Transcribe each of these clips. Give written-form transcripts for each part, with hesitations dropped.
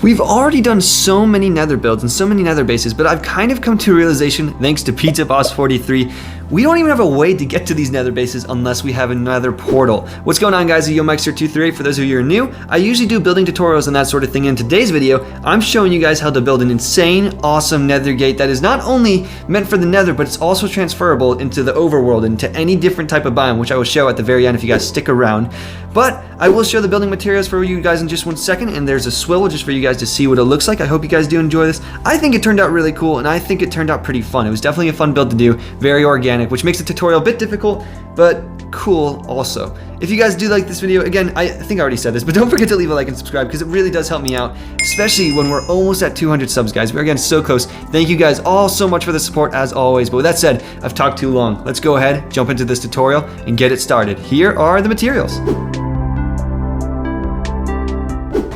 We've already done so many nether builds and so many nether bases, but I've kind of come to a realization, thanks to Pizza Boss 43, we don't even have a way to get to these nether bases unless we have another portal. What's going on, guys? YoMeister238. For those of you who are new, I usually do building tutorials and that sort of thing. In today's video, I'm showing you guys how to build an insane, awesome nether gate that is not only meant for the nether, but it's also transferable into the overworld, into any different type of biome, which I will show at the very end if you guys stick around. But I will show the building materials for you guys in just 1 second, and there's a swivel just for you guys to see what it looks like. I hope you guys do enjoy this. I think it turned out really cool, and I think it turned out pretty fun. It was definitely a fun build to do, very organic, which makes the tutorial a bit difficult, but cool also. If you guys do like this video, again, I think I already said this, but don't forget to leave a like and subscribe because it really does help me out, especially when we're almost at 200 subs, guys. We're again so close. Thank you guys all so much for the support as always. But with that said, I've talked too long. Let's go ahead, jump into this tutorial, and get it started. Here are the materials.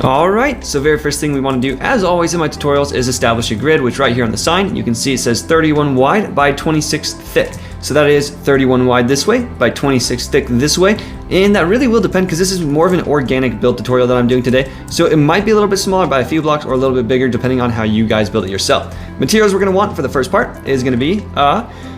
Alright, so very first thing we want to do, as always in my tutorials, is establish a grid, which right here on the sign, you can see it says 31 wide by 26 thick. So that is 31 wide this way by 26 thick this way, and that really will depend because this is more of an organic build tutorial that I'm doing today, so it might be a little bit smaller by a few blocks or a little bit bigger depending on how you guys build it yourself. Materials we're going to want for the first part is going to be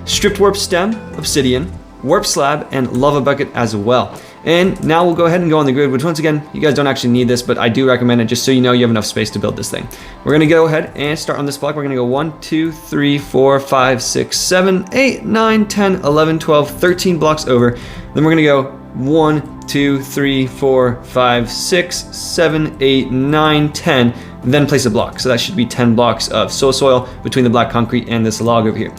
stripped warp stem, obsidian, warp slab, and lava bucket as well. And now we'll go ahead and go on the grid, which once again, you guys don't actually need this, but I do recommend it just so you know you have enough space to build this thing. We're gonna go ahead and start on this block. We're gonna go 1, 2, 3, 4, 5, 6, 7, 8, 9, 10, 11, 12, 13 blocks over. Then we're gonna go 1, 2, 3, 4, 5, 6, 7, 8, 9, 10, and then place a block. So that should be 10 blocks of soil between the black concrete and this log over here.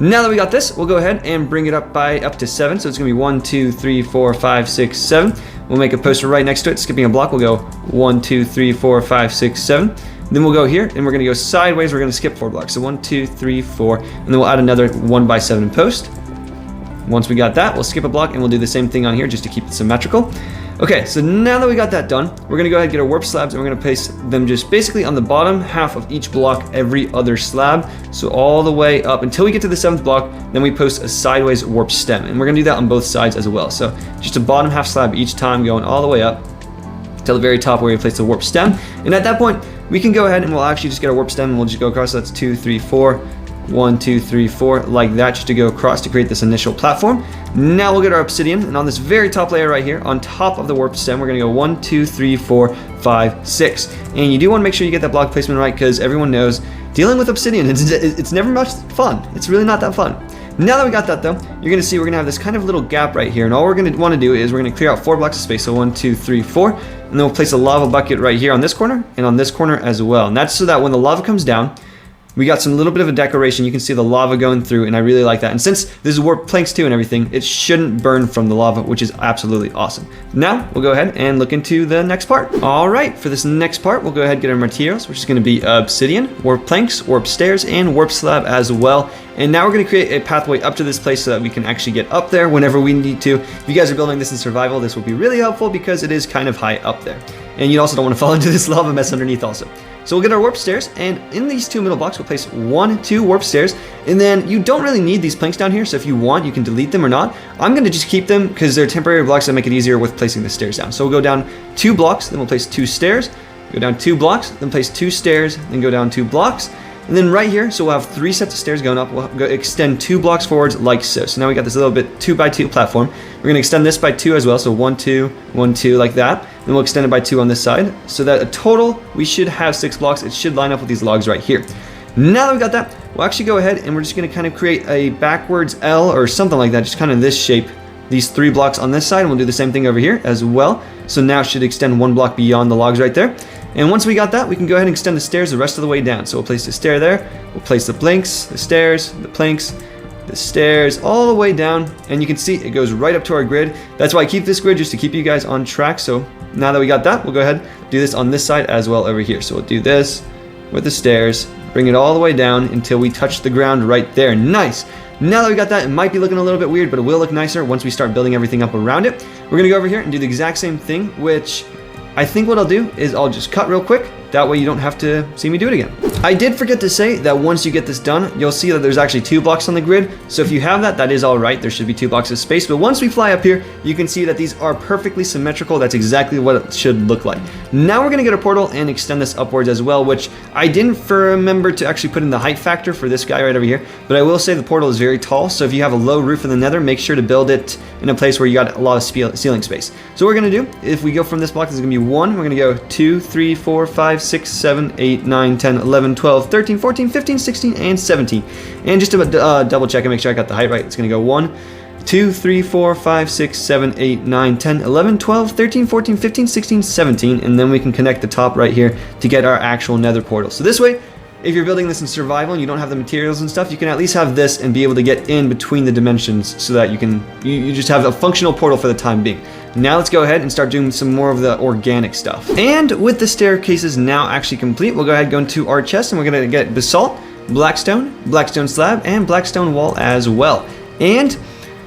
Now that we got this, we'll go ahead and bring it up to 7. So it's gonna be 1, 2, 3, 4, 5, 6, 7. We'll make a poster right next to it, skipping a block. We'll go 1, 2, 3, 4, 5, 6, 7. Then we'll go here and we're gonna go sideways. We're gonna skip 4 blocks. So 1, 2, 3, 4, and then we'll add another 1 by 7 post. Once we got that, we'll skip a block and we'll do the same thing on here just to keep it symmetrical. Okay, so now that we got that done, we're gonna go ahead and get our warp slabs and we're gonna place them just basically on the bottom half of each block, every other slab. So all the way up until we get to the 7th block, then we post a sideways warp stem. And we're gonna do that on both sides as well. So just a bottom half slab each time going all the way up till the very top where we place the warp stem. And at that point, we can go ahead and we'll actually just get our warp stem and we'll just go across. So that's 2, 3, 4. 1, 2, 3, 4, like that, just to go across to create this initial platform. Now we'll get our obsidian, and on this very top layer right here, on top of the warp stem, we're gonna go 1, 2, 3, 4, 5, 6. And you do wanna make sure you get that block placement right, because everyone knows dealing with obsidian, it's never much fun. It's really not that fun. Now that we got that though, you're gonna see we're gonna have this kind of little gap right here, and all we're gonna wanna do is we're gonna clear out 4 blocks of space, so 1, 2, 3, 4, and then we'll place a lava bucket right here on this corner, and on this corner as well. And that's so that when the lava comes down, we got some little bit of a decoration. You can see the lava going through, and I really like that. And since this is warp planks too and everything, it shouldn't burn from the lava, which is absolutely awesome. Now we'll go ahead and look into the next part. All right, for this next part, we'll go ahead and get our materials, which is going to be obsidian, warp planks, warp stairs, and warp slab as well. And now we're going to create a pathway up to this place so that we can actually get up there whenever we need to. If you guys are building this in survival, this will be really helpful because it is kind of high up there. And you also don't want to fall into this lava mess underneath also. So we'll get our warp stairs, and in these 2 middle blocks, we'll place 1, 2 warp stairs, and then you don't really need these planks down here, so if you want, you can delete them or not. I'm going to just keep them because they're temporary blocks that make it easier with placing the stairs down. So we'll go down 2 blocks, then we'll place 2 stairs, go down 2 blocks, then place 2 stairs, then go down 2 blocks, and then right here, so we'll have 3 sets of stairs going up. We'll go extend 2 blocks forwards like so. So now we got this little bit 2 by 2 platform. We're going to extend this by 2 as well, so 1, 2, 1, 2 like that. Then we'll extend it by 2 on this side, so that a total we should have 6 blocks. It should line up with these logs right here. Now that we got that, we'll actually go ahead and we're just going to kind of create a backwards L or something like that, just kind of this shape. These 3 blocks on this side, and we'll do the same thing over here as well. So now it should extend 1 block beyond the logs right there. And once we got that, we can go ahead and extend the stairs the rest of the way down. So we'll place the stair there, we'll place the planks, the stairs, the planks, the stairs, all the way down. And you can see it goes right up to our grid. That's why I keep this grid, just to keep you guys on track. So now that we got that, we'll go ahead and do this on this side as well over here. So we'll do this with the stairs, bring it all the way down until we touch the ground right there. Nice. Now that we got that, it might be looking a little bit weird, but it will look nicer once we start building everything up around it. We're gonna go over here and do the exact same thing, which I think what I'll do is I'll just cut real quick. That way you don't have to see me do it again. I did forget to say that once you get this done, you'll see that there's actually 2 blocks on the grid. So if you have that, that is all right. There should be 2 blocks of space. But once we fly up here, you can see that these are perfectly symmetrical. That's exactly what it should look like. Now we're going to get a portal and extend this upwards as well, which I didn't remember to actually put in the height factor for this guy right over here. But I will say the portal is very tall. So if you have a low roof in the nether, make sure to build it in a place where you got a lot of ceiling space. So what we're going to do, if we go from this block, this is going to be 1. We're going to go 2, 3, 4, 5, 6, 7, 8, 9, 10, 11, 12, 13, 14, 15, 16, and 17. And just to double check and make sure I got the height right, it's going to go 1, 2, 3, 4, 5, 6, 7, 8, 9, 10, 11, 12, 13, 14, 15, 16, 17. And then we can connect the top right here to get our actual nether portal. So this way, if you're building this in survival and you don't have the materials and stuff, you can at least have this and be able to get in between the dimensions so that you just have a functional portal for the time being. Now let's go ahead and start doing some more of the organic stuff. And with the staircases now actually complete, we'll go ahead and go into our chest and we're going to get basalt, blackstone slab, and blackstone wall as well. And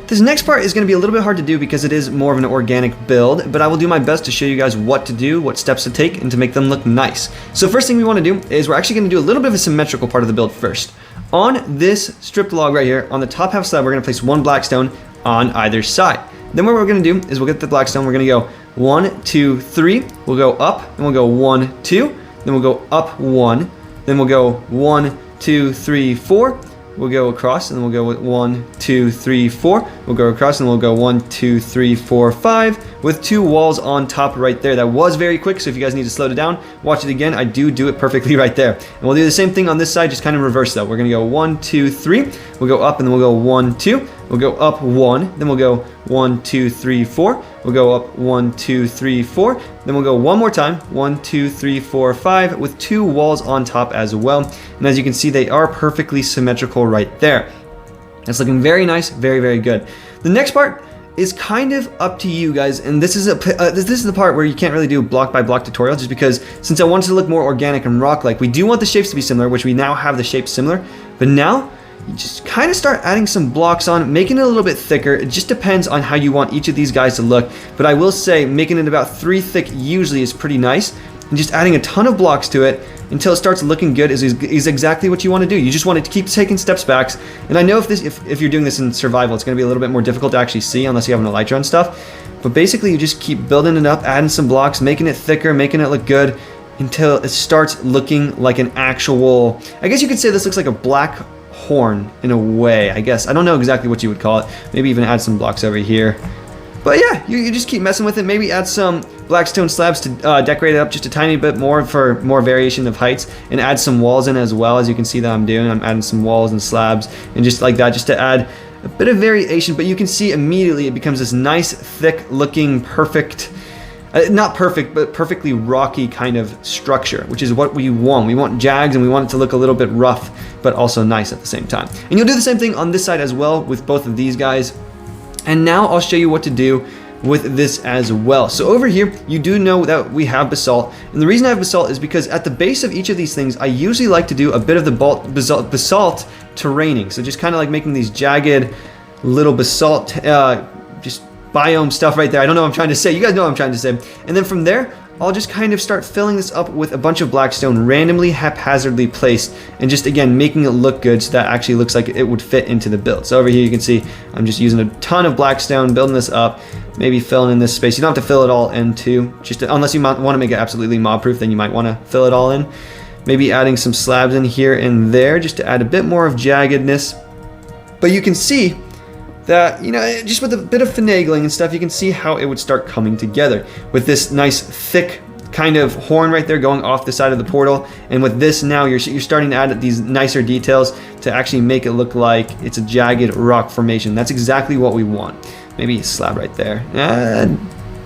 this next part is going to be a little bit hard to do because it is more of an organic build, but I will do my best to show you guys what to do, what steps to take, and to make them look nice. So first thing we want to do is we're actually going to do a little bit of a symmetrical part of the build first. On this stripped log right here, on the top half slab, we're going to place 1 blackstone on either side. Then what we're going to do is we'll get the blackstone, we're going to go 1, 2, 3, we'll go up, and we'll go 1, 2, then we'll go up 1, then we'll go 1, 2, 3, 4, we'll go across, and then we'll go 1, 2, 3, 4, we'll go across, and we'll go 1, 2, 3, 4, 5, with 2 walls on top right there. That was very quick, so if you guys need to slow it down, watch it again. I do it perfectly right there. And we'll do the same thing on this side, just kind of reverse though. We're going to go 1, 2, 3, we'll go up, and then we'll go 1, 2, we'll go up 1, then we'll go 1, 2, 3, 4, we'll go up 1, 2, 3, 4, then we'll go one more time, 1, 2, 3, 4, 5, with 2 walls on top as well. And as you can see, they are perfectly symmetrical right there. It's looking very nice, very, very good. The next part is kind of up to you guys, and this is the part where you can't really do a block by block tutorial, just because since I wanted to look more organic and rock-like, we do want the shapes to be similar, which we now have the shapes similar, but now you just kind of start adding some blocks on, making it a little bit thicker. It just depends on how you want each of these guys to look, but I will say making it about 3 thick usually is pretty nice, and just adding a ton of blocks to it until it starts looking good is exactly what you want to do. You just want to keep taking steps back. And I know if you're doing this in survival, it's going to be a little bit more difficult to actually see unless you have an elytra and stuff. But basically, you just keep building it up, adding some blocks, making it thicker, making it look good until it starts looking like an actual, I guess you could say this looks like a black horn in a way, I guess. I don't know exactly what you would call it. Maybe even add some blocks over here. But yeah, you just keep messing with it. Maybe add some blackstone slabs to decorate it up just a tiny bit more for more variation of heights, and add some walls in as well. As you can see that I'm doing, I'm adding some walls and slabs and just like that, just to add a bit of variation. But you can see immediately it becomes this nice, thick looking, perfect, not perfect, but perfectly rocky kind of structure, which is what we want. We want jags, and we want it to look a little bit rough, but also nice at the same time. And you'll do the same thing on this side as well with both of these guys. And now I'll show you what to do with this as well. So over here, you do know that we have basalt. And the reason I have basalt is because at the base of each of these things, I usually like to do a bit of the basalt terraining. So just kind of like making these jagged little basalt, just biome stuff right there. I don't know what I'm trying to say. You guys know what I'm trying to say. And then from there, I'll just kind of start filling this up with a bunch of blackstone randomly, haphazardly placed, and just again making it look good so that actually looks like it would fit into the build. So over here you can see I'm just using a ton of blackstone, building this up, maybe filling in this space. You don't have to fill it all in too, unless you want to make it absolutely mob proof, then you might want to fill it all in. Maybe adding some slabs in here and there just to add a bit more of jaggedness. But you can see that, you know, just with a bit of finagling and stuff, you can see how it would start coming together with this nice thick kind of horn right there going off the side of the portal. And with this now, you're starting to add these nicer details to actually make it look like it's a jagged rock formation. That's exactly what we want. Maybe a slab right there.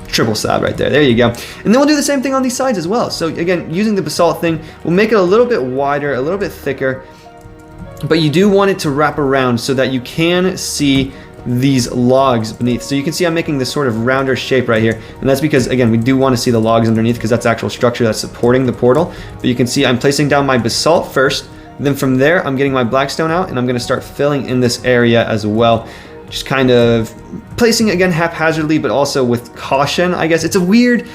Triple slab right there. There you go. And then we'll do the same thing on these sides as well. So again, using the basalt thing, we'll make it a little bit wider, a little bit thicker, but you do want it to wrap around so that you can see these logs beneath. So you can see I'm making this sort of rounder shape right here, and that's because again we do want to see the logs underneath because that's the actual structure that's supporting the portal. But you can see I'm placing down my basalt first, then from there I'm getting my blackstone out, and I'm going to start filling in this area as well. just kind of placing it again haphazardly, but also with caution, I guess. It's a weird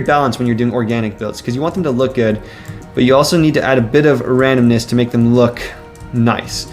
balance when you're doing organic builds, because you want them to look good, but you also need to add a bit of randomness to make them look nice.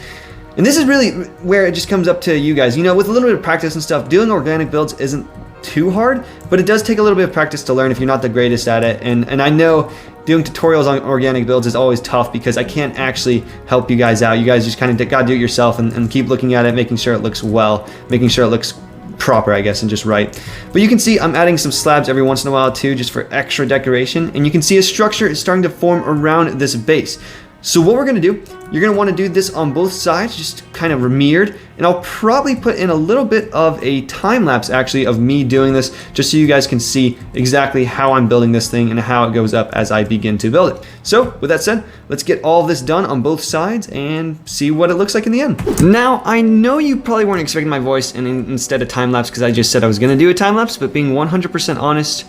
And this is really where it just comes up to you guys. You know, with a little bit of practice and stuff, doing organic builds isn't too hard, but it does take a little bit of practice to learn if you're not the greatest at it. And I know doing tutorials on organic builds is always tough because I can't actually help you guys out. You guys just kind of gotta do it yourself and keep looking at it, making sure it looks well, making sure it looks proper, I guess, and just right. But you can see I'm adding some slabs every once in a while too, just for extra decoration. And you can see a structure is starting to form around this base. So what we're gonna do, you're gonna wanna do this on both sides, just kind of mirrored, and I'll probably put in a little bit of a time lapse actually of me doing this, just so you guys can see exactly how I'm building this thing and how it goes up as I begin to build it. So with that said, let's get all of this done on both sides and see what it looks like in the end. Now, I know you probably weren't expecting my voice and instead of time lapse because I just said I was gonna do a time lapse, but being 100% honest,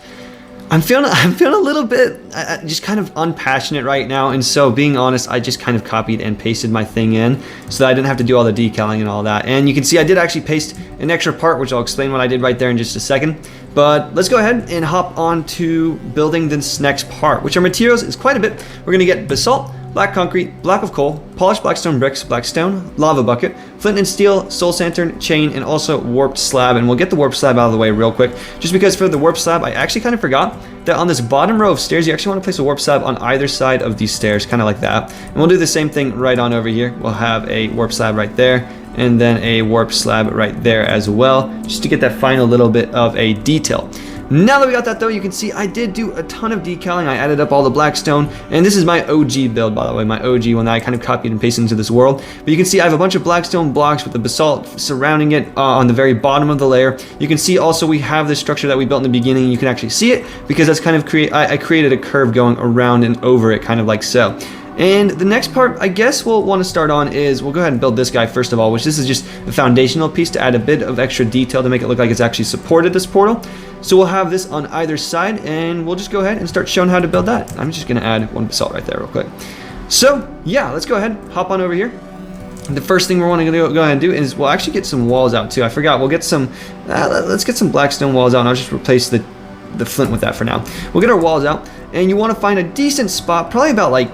I'm feeling a little bit just kind of unpassionate right now, and so being honest, I just kind of copied and pasted my thing in so that I didn't have to do all the decaling and all that. And you can see I did actually paste an extra part, which I'll explain what I did right there in just a second. But let's go ahead and hop on to building this next part, which our materials is quite a bit. We're gonna get basalt, black concrete, block of coal, polished blackstone bricks, black stone, lava bucket, flint and steel, soul lantern, chain, and also warped slab. And we'll get the warped slab out of the way real quick, just because for the warped slab, I actually kind of forgot that on this bottom row of stairs, you actually want to place a warped slab on either side of these stairs, kind of like that. And we'll do the same thing right on over here. We'll have a warped slab right there, and then a warped slab right there as well, just to get that final little bit of a detail. Now that we got that though, you can see I did do a ton of decaling. I added up all the blackstone, and this is my OG build, by the way, my OG one that I kind of copied and pasted into this world. But you can see I have a bunch of blackstone blocks with the basalt surrounding it on the very bottom of the layer. You can see also we have this structure that we built in the beginning. You can actually see it because that's kind of I created a curve going around and over it, kind of like so. And the next part I guess we'll want to start on is we'll go ahead and build this guy first of all, which this is just a foundational piece to add a bit of extra detail to make it look like it's actually supported this portal. So we'll have this on either side, and we'll just go ahead and start showing how to build that. I'm just gonna add one basalt right there real quick. So yeah, let's go ahead, hop on over here. The first thing we're wanting to go ahead and do is we'll actually get some walls out too. I forgot, we'll get some, let's get some blackstone walls out, and I'll just replace the flint with that for now. We'll get our walls out, and you wanna find a decent spot, probably about like,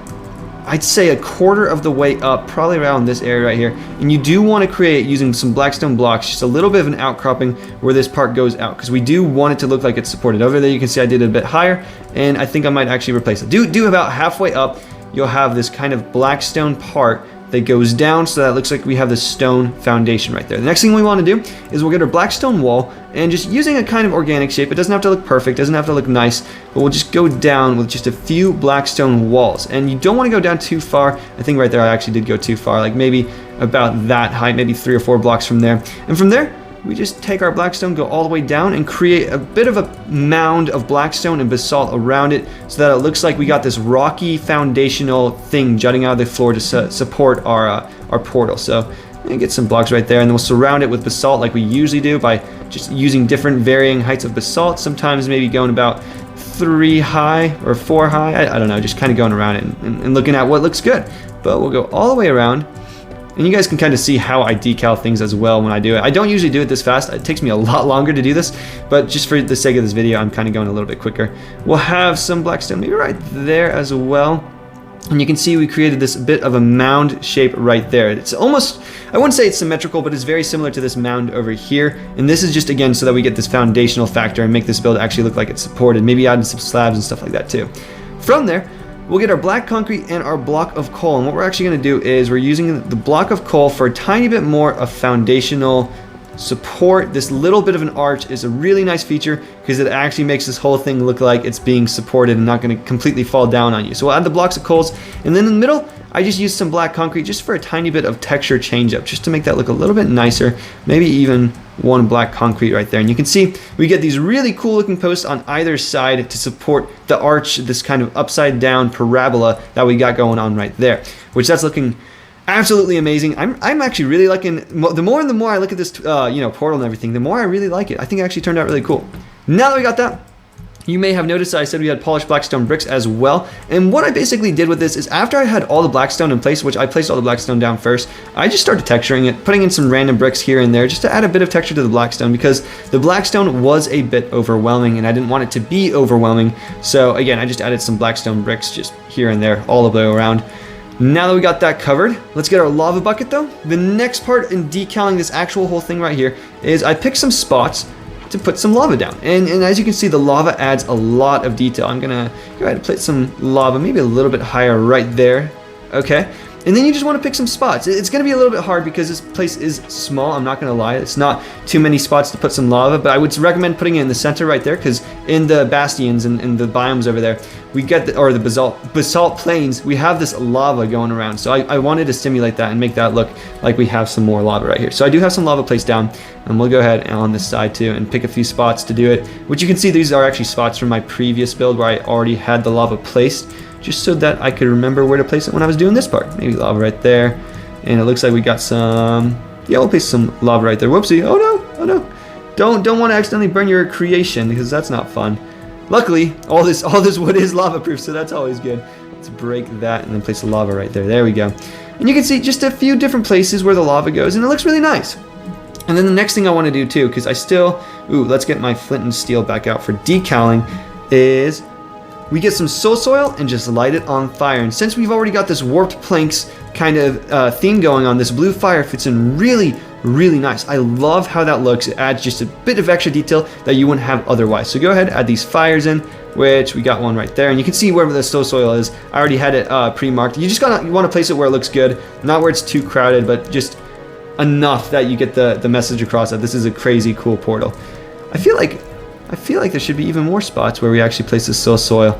I'd say a quarter of the way up, probably around this area right here. And you do want to create, using some blackstone blocks, just a little bit of an outcropping where this part goes out, because we do want it to look like it's supported. Over there you can see I did it a bit higher, and I think I might actually replace it. Do about halfway up, you'll have this kind of blackstone part that goes down, so that it looks like we have this stone foundation right there. The next thing we want to do is we'll get our blackstone wall, and just using a kind of organic shape, it doesn't have to look perfect, doesn't have to look nice, but we'll just go down with just a few blackstone walls. And you don't want to go down too far. I think right there I actually did go too far, like maybe about that height, maybe 3 or 4 blocks from there. And from there, we just take our blackstone, go all the way down, and create a bit of a mound of blackstone and basalt around it, so that it looks like we got this rocky foundational thing jutting out of the floor to support our portal. So get some blocks right there, and then we'll surround it with basalt like we usually do by just using different varying heights of basalt. Sometimes maybe going about 3 high or 4 high. I don't know, just kind of going around it and looking at what looks good. But we'll go all the way around. And you guys can kind of see how I decal things as well when I do it. I don't usually do it this fast. It takes me a lot longer to do this, but just for the sake of this video, I'm kind of going a little bit quicker. We'll have some blackstone maybe right there as well. And you can see we created this bit of a mound shape right there. It's almost, I wouldn't say it's symmetrical, but it's very similar to this mound over here. And this is just, again, so that we get this foundational factor and make this build actually look like it's supported. Maybe add some slabs and stuff like that too. From there, we'll get our black concrete and our block of coal, and what we're actually going to do is we're using the block of coal for a tiny bit more of foundational support. This little bit of an arch is a really nice feature because it actually makes this whole thing look like it's being supported and not going to completely fall down on you. So we'll add the blocks of coals, and then in the middle I just used some black concrete just for a tiny bit of texture change up, just to make that look a little bit nicer, maybe even one black concrete right there. And you can see we get these really cool looking posts on either side to support the arch, this kind of upside down parabola that we got going on right there, which that's looking absolutely amazing. I'm actually really liking, the more and the more I look at this portal and everything, the more I really like it. I think it actually turned out really cool. Now that we got that, You may have noticed I said we had polished blackstone bricks as well. And what I basically did with this is after I had all the blackstone in place, which I placed all the blackstone down first, I just started texturing it, putting in some random bricks here and there just to add a bit of texture to the blackstone, because the blackstone was a bit overwhelming and I didn't want it to be overwhelming. So again, I just added some blackstone bricks just here and there all the way around. Now that we got that covered, let's get our lava bucket though. The next part in decaling this actual whole thing right here is I picked some spots to put some lava down. And as you can see, the lava adds a lot of detail. I'm gonna go ahead and place some lava, maybe a little bit higher right there. Okay. And then you just want to pick some spots. It's going to be a little bit hard because this place is small. I'm not going to lie. It's not too many spots to put some lava, but I would recommend putting it in the center right there, because in the bastions and the biomes over there, we get the basalt plains, we have this lava going around. So I wanted to stimulate that and make that look like we have some more lava right here. So I do have some lava placed down, and we'll go ahead on this side too and pick a few spots to do it, which you can see these are actually spots from my previous build where I already had the lava placed, just so that I could remember where to place it when I was doing this part. Maybe lava right there. And it looks like we got some, yeah, we'll place some lava right there. Whoopsie, oh no, oh no. Don't want to accidentally burn your creation, because that's not fun. Luckily, all this wood is lava proof, so that's always good. Let's break that and then place the lava right there. There we go. And you can see just a few different places where the lava goes, and it looks really nice. And then the next thing I want to do too, because I still, let's get my flint and steel back out for decaling, is we get some soul soil and just light it on fire. And since we've already got this warped planks kind of theme going on, this blue fire fits in really, really nice. I love how that looks. It adds just a bit of extra detail that you wouldn't have otherwise. So go ahead, add these fires in, which we got one right there. And you can see where the soul soil is. I already had it pre-marked. You just you want to place it where it looks good, not where it's too crowded, but just enough that you get the message across that this is a crazy cool portal. I feel like there should be even more spots where we actually place the soil.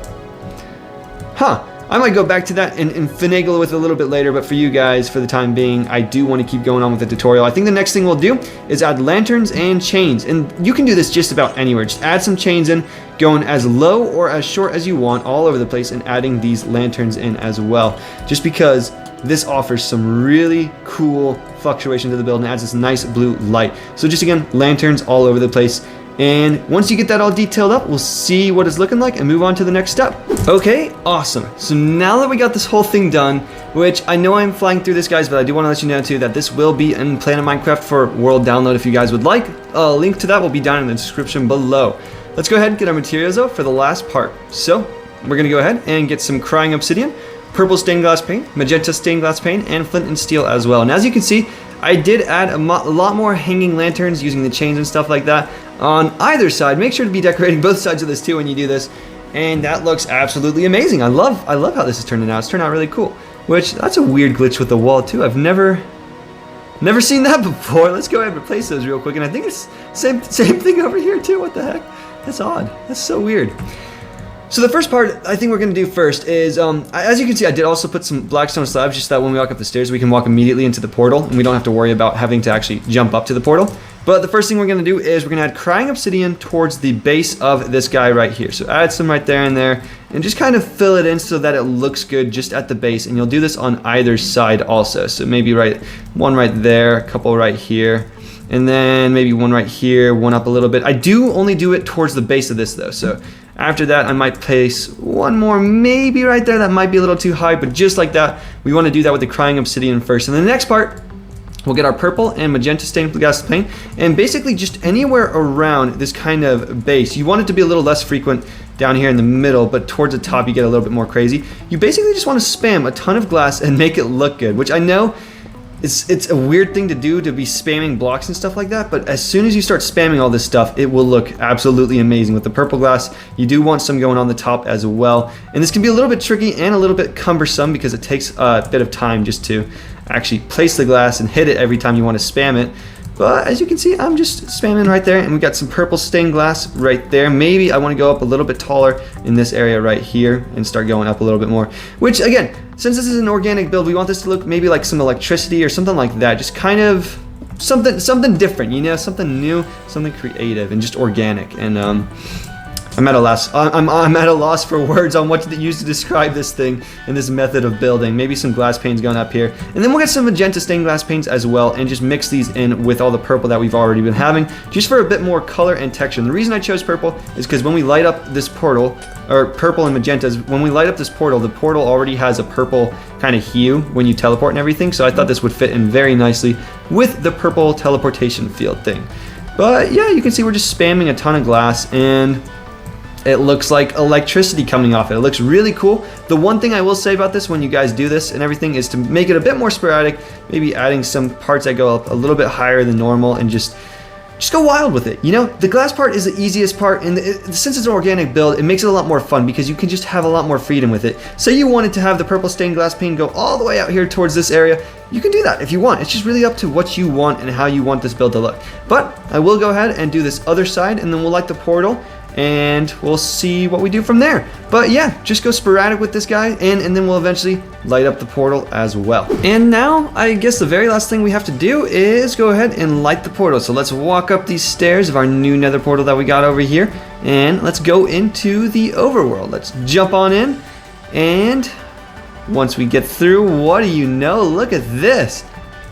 I might go back to that and finagle with it a little bit later, but for you guys, for the time being, I do want to keep going on with the tutorial. I think the next thing we'll do is add lanterns and chains. And you can do this just about anywhere. Just add some chains in, going as low or as short as you want all over the place, and adding these lanterns in as well. Just because this offers some really cool fluctuation to the build and adds this nice blue light. So just again, lanterns all over the place. And once you get that all detailed up, we'll see what it's looking like and move on to the next step. Okay, awesome. So now that we got this whole thing done, which I know I'm flying through this, guys, but I do want to let you know too that this will be in Planet Minecraft for world download if you guys would like. A link to that will be down in the description below. Let's go ahead and get our materials though for the last part. So we're gonna go ahead and get some crying obsidian, purple stained glass paint, magenta stained glass paint, and flint and steel as well. And as you can see, I did add a lot more hanging lanterns using the chains and stuff like that on either side. Make sure to be decorating both sides of this too when you do this, and that looks absolutely amazing. I love how this is turning out. It's turned out really cool. Which, that's a weird glitch with the wall too. I've never seen that before. Let's go ahead and replace those real quick. And I think it's same thing over here too. What the heck? That's odd. That's so weird. So the first part I think we're going to do first is, as you can see, I did also put some blackstone slabs just so that when we walk up the stairs we can walk immediately into the portal and we don't have to worry about having to actually jump up to the portal. But the first thing we're going to do is we're going to add crying obsidian towards the base of this guy right here. So add some right there and there, and just kind of fill it in so that it looks good just at the base. And you'll do this on either side also. So maybe one right there, a couple right here, and then maybe one right here, one up a little bit. I do only do it towards the base of this though. So after that, I might place one more maybe right there. That might be a little too high, but just like that, we want to do that with the crying obsidian first. And the next part, we'll get our purple and magenta stained glass paint, and basically just anywhere around this kind of base. You want it to be a little less frequent down here in the middle, but towards the top you get a little bit more crazy. You basically just want to spam a ton of glass and make it look good, which I know it's a weird thing to do, to be spamming blocks and stuff like that, but as soon as you start spamming all this stuff, it will look absolutely amazing. With the purple glass, you do want some going on the top as well, and this can be a little bit tricky and a little bit cumbersome because it takes a bit of time just to actually place the glass and hit it every time you want to spam it. But as you can see, I'm just spamming right there, and we got some purple stained glass right there. Maybe I want to go up a little bit taller in this area right here and start going up a little bit more, which again, since this is an organic build, we want this to look maybe like some electricity or something like that. Just kind of something different, you know, something new, something creative and just organic. And I'm at a loss. I'm at a loss for words on what to use to describe this thing and this method of building. Maybe some glass panes going up here, and then we'll get some magenta stained glass panes as well, and just mix these in with all the purple that we've already been having, just for a bit more color and texture. And the reason I chose purple is because when we light up this portal, or purple and magentas, when we light up this portal, the portal already has a purple kind of hue when you teleport and everything. So I thought this would fit in very nicely with the purple teleportation field thing. But yeah, you can see we're just spamming a ton of glass, and it looks like electricity coming off it. It looks really cool. The one thing I will say about this when you guys do this and everything is to make it a bit more sporadic, maybe adding some parts that go up a little bit higher than normal, and just go wild with it. You know, the glass part is the easiest part, and since it's an organic build, it makes it a lot more fun because you can just have a lot more freedom with it. Say you wanted to have the purple stained glass pane go all the way out here towards this area, you can do that if you want. It's just really up to what you want and how you want this build to look. But I will go ahead and do this other side, and then we'll light the portal, and we'll see what we do from there. But yeah, just go sporadic with this guy, and then we'll eventually light up the portal as well. And now, I guess the very last thing we have to do is go ahead and light the portal. So let's walk up these stairs of our new nether portal that we got over here, and let's go into the overworld. Let's jump on in, and once we get through, what do you know? Look at this.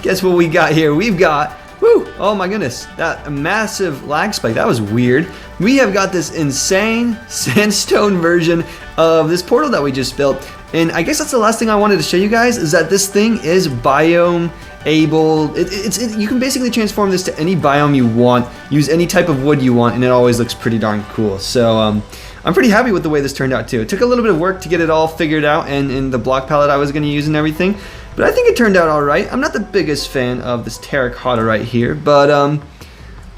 Guess what we got here? We've got, whoo, oh my goodness, that massive lag spike. That was weird. We have got this insane sandstone version of this portal that we just built. And I guess that's the last thing I wanted to show you guys, is that this thing is biome able. You can basically transform this to any biome you want, use any type of wood you want, and it always looks pretty darn cool. So I'm pretty happy with the way this turned out too. It took a little bit of work to get it all figured out, and in the block palette I was going to use and everything. But I think it turned out all right. I'm not the biggest fan of this terracotta right here, but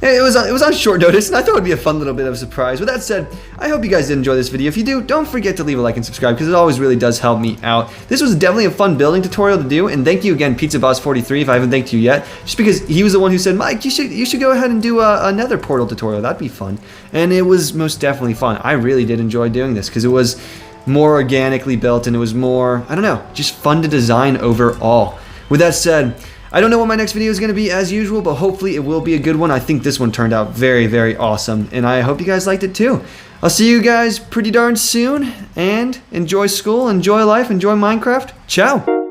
it was on short notice, and I thought it would be a fun little bit of a surprise. With that said, I hope you guys did enjoy this video. If you do, don't forget to leave a like and subscribe, because it always really does help me out. This was definitely a fun building tutorial to do, and thank you again, PizzaBoss43, if I haven't thanked you yet, just because he was the one who said, Mike, you should go ahead and do a nether portal tutorial. That'd be fun. And it was most definitely fun. I really did enjoy doing this, because it was more organically built, and it was more, I don't know, just fun to design overall. With that said, I don't know what my next video is going to be as usual, but hopefully it will be a good one. I think this one turned out very, very awesome, and I hope you guys liked it too. I'll see you guys pretty darn soon, and enjoy school, enjoy life, enjoy Minecraft. Ciao!